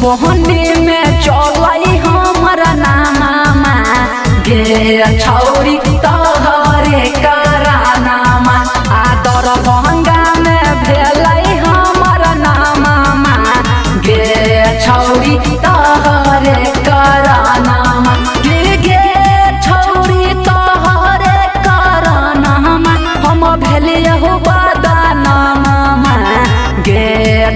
बहनी में चलाई हमारा नामा गे छौरी तोहरे करानामा आदर भंगा में भेलै हमारा नामा गे छौरी तोहरे करानामा गे छौरी तोहरे करानामा हम भेलिए हो बदनामा गे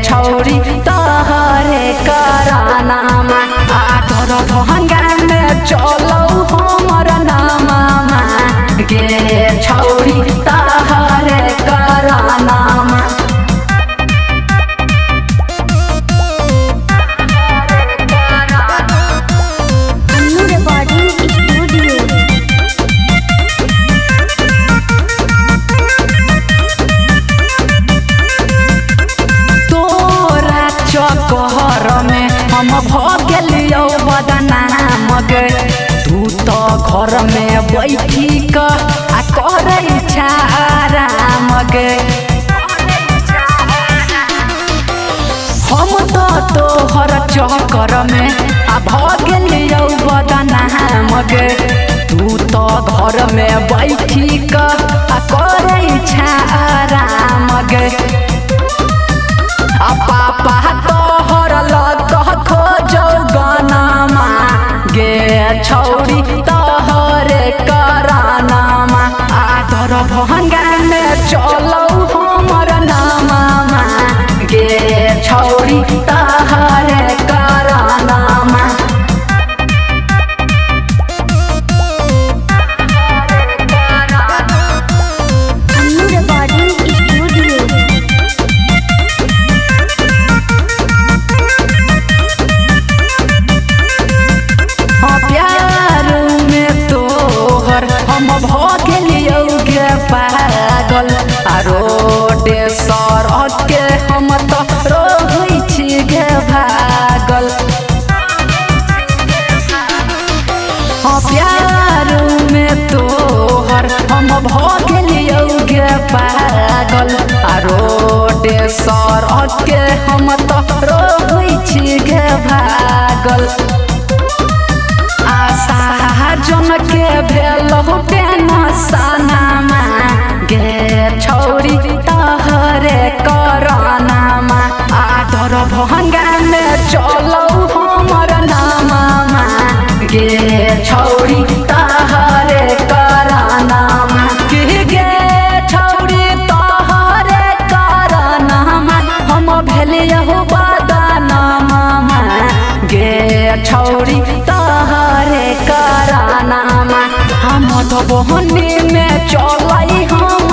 छौरी तोहरे करानामा आदर भंगा में चलौ हमर नामा गे छौरी तोहरे करानामा चकर में हम भगलियो बदनाम गे तू तो घर में बैठी क आ करे आराम गे हम तो तोहर चकर में आ भगलियो बदनाम गे तू तो घर में बैठी क आ करे आराम गे पापा तोहर लग खोजौ गानामा गे छौरी तोहरे करानामा आदर भंगा में चलौ हमर नामा गे छौरी तोहरे करानामा हम भगलियो गे पागल आ रोडे सड़क के हम तो रोई छी गे भागल प्यार में तोहर हम भगलियो गे पागल आ रोडे सड़क के हम तो रोई छी गे भागल जन के भेलौ टेंशनमा गे छौरी तोहरे करानामा आदर भंगा में चलौ हमर नामा गे छौरी तोहरे करानामा गे छौरी तोहरे करानामा हम भेलिए हो बदनामा गे छौरी तोहरे करानामा हम तो बहनी में चलाई हम